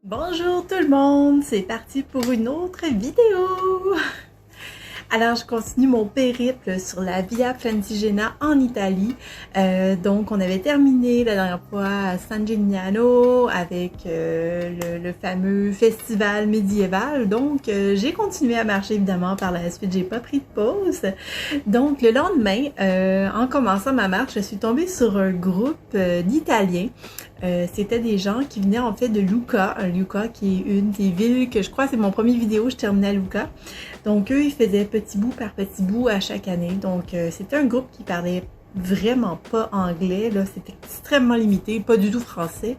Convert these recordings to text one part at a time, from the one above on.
Bonjour tout le monde, c'est parti pour une autre vidéo! Alors, je continue mon périple sur la Via Francigena en Italie. Donc, on avait terminé la dernière fois à San Gimignano avec le fameux festival médiéval. Donc, j'ai continué à marcher évidemment par la suite. J'ai pas pris de pause. Donc, le lendemain, en commençant ma marche, je suis tombée sur un groupe d'Italiens. C'était des gens qui venaient en fait de Lucca, Lucca qui est une des villes que je crois c'est mon premier vidéo, je terminais à Lucca. Donc eux, ils faisaient petit bout par petit bout à chaque année. Donc c'était un groupe qui parlait vraiment pas anglais, là, c'était extrêmement limité, pas du tout français.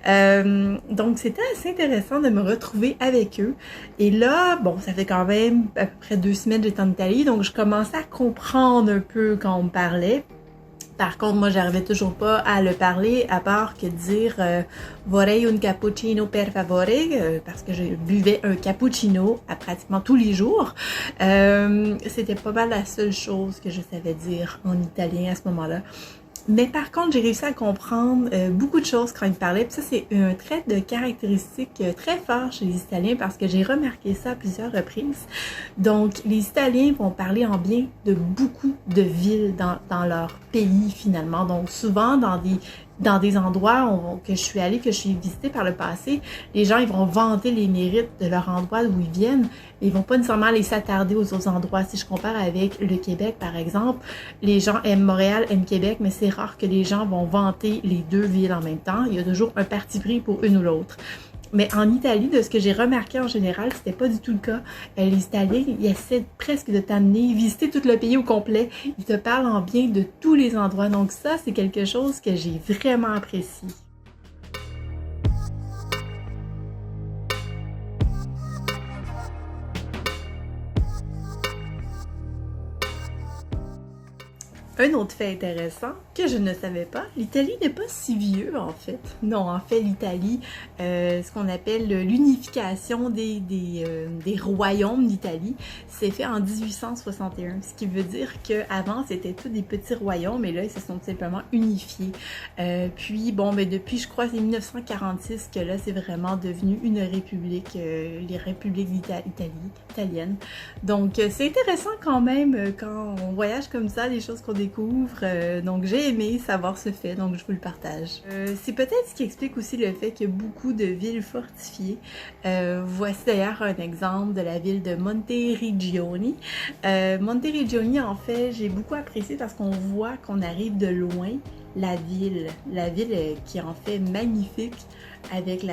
Donc c'était assez intéressant de me retrouver avec eux. Et là, bon, ça fait quand même à peu près 2 semaines que j'étais en Italie, donc je commençais à comprendre un peu quand on me parlait. Par contre, moi, j'arrivais toujours pas à le parler, à part que dire vorrei un cappuccino per favore, parce que je buvais un cappuccino à pratiquement tous les jours. C'était pas mal la seule chose que je savais dire en italien à ce moment-là. Mais par contre, j'ai réussi à comprendre beaucoup de choses quand ils parlaient. Puis ça, c'est un trait de caractéristique très fort chez les Italiens parce que j'ai remarqué ça à plusieurs reprises. Donc, les Italiens vont parler en bien de beaucoup de villes dans leur pays finalement. Donc, souvent dans des endroits que je suis allée, que je suis visitée par le passé, les gens ils vont vanter les mérites de leur endroit d'où ils viennent, mais ils vont pas nécessairement aller s'attarder aux autres endroits. Si je compare avec le Québec, par exemple, les gens aiment Montréal, aiment Québec, mais c'est rare que les gens vont vanter les deux villes en même temps. Il y a toujours un parti pris pour une ou l'autre. Mais en Italie, de ce que j'ai remarqué en général, c'était pas du tout le cas. Les Italiens, ils essaient presque de t'amener, visiter tout le pays au complet. Ils te parlent en bien de tous les endroits. Donc ça, c'est quelque chose que j'ai vraiment apprécié. Un autre fait intéressant que je ne savais pas, l'Italie n'est pas si vieux en fait. Non, en fait, l'Italie, ce qu'on appelle l'unification des royaumes d'Italie, c'est fait en 1861, ce qui veut dire qu'avant, c'était tous des petits royaumes, et là, ils se sont simplement unifiés. Puis, bon, ben depuis, je crois, c'est 1946 que là, c'est vraiment devenu une république, les républiques italiennes. Donc, c'est intéressant quand même quand on voyage comme ça, les choses qu'on découvre. Donc, j'ai aimé savoir ce fait, donc je vous le partage. C'est peut-être ce qui explique aussi le fait qu'il y a beaucoup de villes fortifiées. Voici d'ailleurs un exemple de la ville de Monteriggioni. Monteriggioni, en fait, j'ai beaucoup apprécié parce qu'on voit qu'on arrive de loin. La ville qui est en fait magnifique avec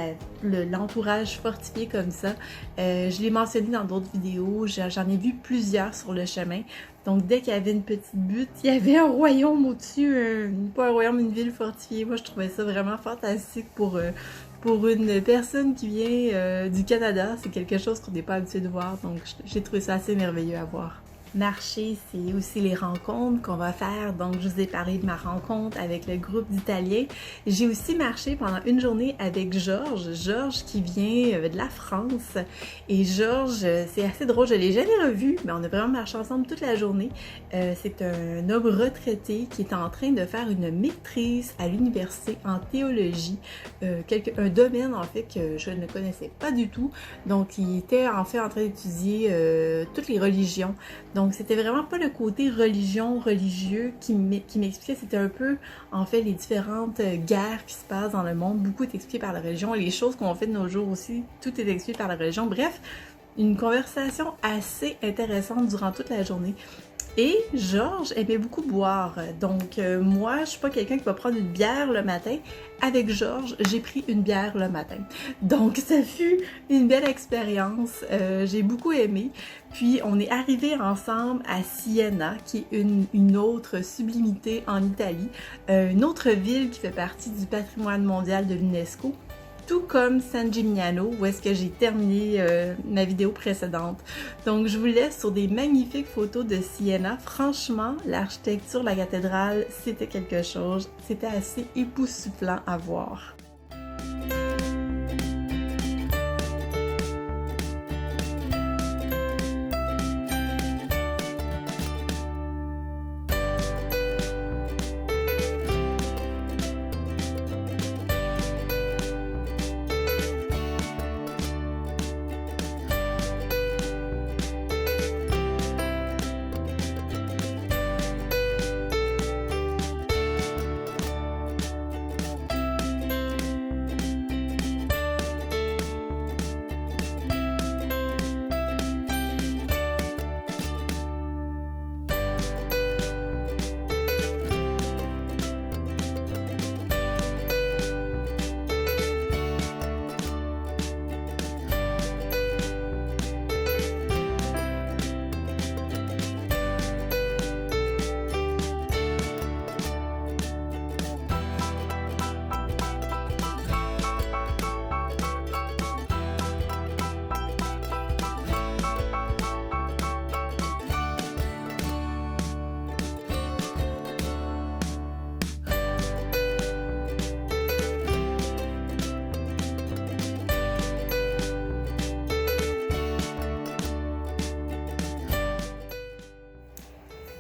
l'entourage fortifié comme ça. Je l'ai mentionné dans d'autres vidéos, j'en ai vu plusieurs sur le chemin. Donc dès qu'il y avait une petite butte, il y avait un royaume au-dessus, pas un royaume, une ville fortifiée. Moi je trouvais ça vraiment fantastique pour une personne qui vient du Canada. C'est quelque chose qu'on n'est pas habitué de voir, donc j'ai trouvé ça assez merveilleux à voir. Marcher, c'est aussi les rencontres qu'on va faire. Donc, je vous ai parlé de ma rencontre avec le groupe d'Italiens. J'ai aussi marché pendant une journée avec Georges. Georges qui vient de la France. Et Georges, c'est assez drôle, je ne l'ai jamais revu, mais on a vraiment marché ensemble toute la journée. C'est un homme retraité qui est en train de faire une maîtrise à l'université en théologie. Un domaine, en fait, que je ne connaissais pas du tout. Donc, il était en fait en train d'étudier toutes les religions. Donc, c'était vraiment pas le côté religieux qui m'expliquait, c'était un peu, en fait, les différentes guerres qui se passent dans le monde. Beaucoup est expliqué par la religion et les choses qu'on fait de nos jours aussi, tout est expliqué par la religion. Bref, une conversation assez intéressante durant toute la journée. Et Georges aimait beaucoup boire. Donc, moi, je suis pas quelqu'un qui va prendre une bière le matin. Avec Georges, j'ai pris une bière le matin. Donc, ça fut une belle expérience. J'ai beaucoup aimé. Puis, on est arrivés ensemble à Siena, qui est une autre sublimité en Italie. Une autre ville qui fait partie du patrimoine mondial de l'UNESCO. Tout comme San Gimignano, où est-ce que j'ai terminé ma vidéo précédente. Donc, je vous laisse sur des magnifiques photos de Siena. Franchement, l'architecture, la cathédrale, c'était quelque chose. C'était assez époustouflant à voir.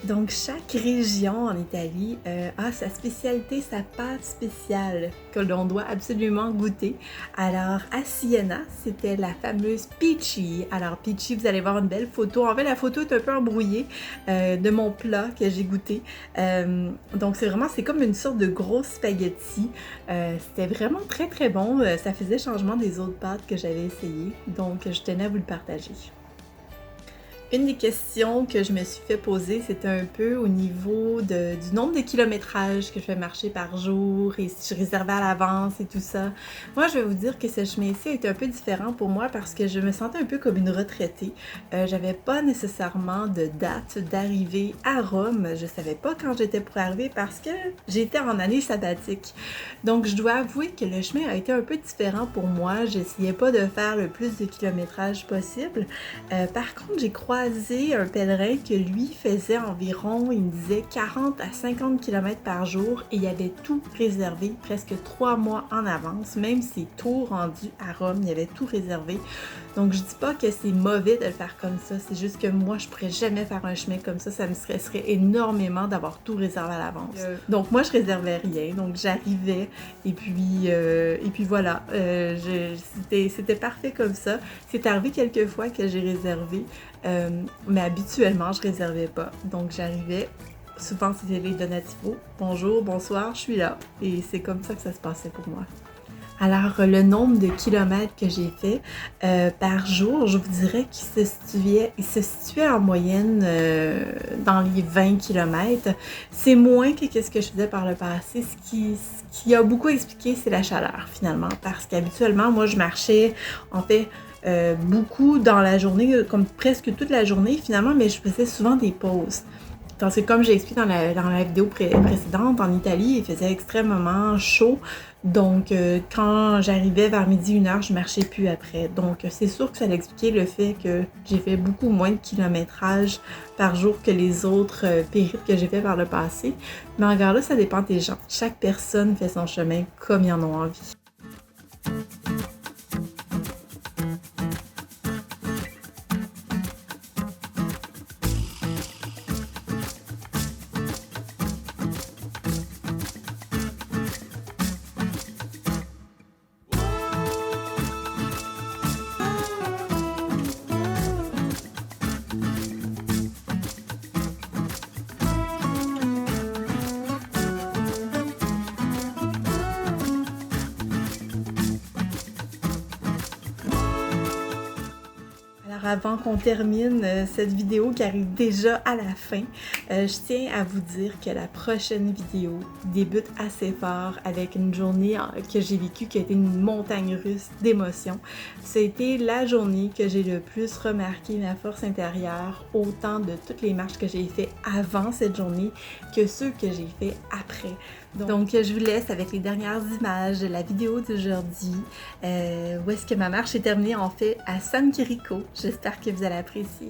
Donc, chaque région en Italie a sa spécialité, sa pâte spéciale que l'on doit absolument goûter. Alors, à Siena, c'était la fameuse Pici. Alors, Pici, vous allez voir une belle photo. En fait, la photo est un peu embrouillée de mon plat que j'ai goûté. Donc, c'est comme une sorte de gros spaghetti. C'était vraiment très, très bon. Ça faisait changement des autres pâtes que j'avais essayées. Donc, je tenais à vous le partager. Une des questions que je me suis fait poser, c'était un peu au niveau du nombre de kilométrages que je fais marcher par jour et si je réservais à l'avance et tout ça. Moi, je vais vous dire que ce chemin-ci est un peu différent pour moi parce que je me sentais un peu comme une retraitée. J'avais pas nécessairement de date d'arrivée à Rome. Je savais pas quand j'étais pour arriver parce que j'étais en année sabbatique. Donc, je dois avouer que le chemin a été un peu différent pour moi. J'essayais pas de faire le plus de kilométrage possible. Par contre, j'ai croisé un pèlerin que lui faisait environ, il me disait 40 à 50 km par jour et il avait tout réservé presque 3 mois en avance, même ses tours rendus à Rome, il avait tout réservé. Donc je dis pas que c'est mauvais de le faire comme ça, c'est juste que moi je pourrais jamais faire un chemin comme ça me stresserait énormément d'avoir tout réservé à l'avance. Donc moi je réservais rien, donc j'arrivais et puis voilà, c'était parfait comme ça. C'est arrivé quelques fois que j'ai réservé, mais habituellement je réservais pas. Donc j'arrivais, souvent c'était les donativos, bonjour, bonsoir, je suis là. Et c'est comme ça que ça se passait pour moi. Alors, le nombre de kilomètres que j'ai fait par jour, je vous dirais qu'il se situait en moyenne dans les 20 kilomètres. C'est moins que ce que je faisais par le passé. Ce qui a beaucoup expliqué, c'est la chaleur, finalement. Parce qu'habituellement, moi, je marchais, en fait, beaucoup dans la journée, comme presque toute la journée, finalement, mais je faisais souvent des pauses. Parce que comme j'ai expliqué dans la vidéo précédente, en Italie, il faisait extrêmement chaud. Donc, quand j'arrivais vers midi, 1h, je marchais plus après. Donc, c'est sûr que ça l'expliquait le fait que j'ai fait beaucoup moins de kilométrage par jour que les autres périples que j'ai fait par le passé. Mais encore là, ça dépend des gens. Chaque personne fait son chemin comme ils en ont envie. Avant qu'on termine cette vidéo qui arrive déjà à la fin, je tiens à vous dire que la prochaine vidéo débute assez fort avec une journée que j'ai vécue qui a été une montagne russe d'émotions. Ça a été la journée que j'ai le plus remarqué ma force intérieure, autant de toutes les marches que j'ai fait avant cette journée que ceux que j'ai fait après. Donc, je vous laisse avec les dernières images de la vidéo d'aujourd'hui, où est-ce que ma marche est terminée en fait à San Chirico. J'espère que vous allez apprécier.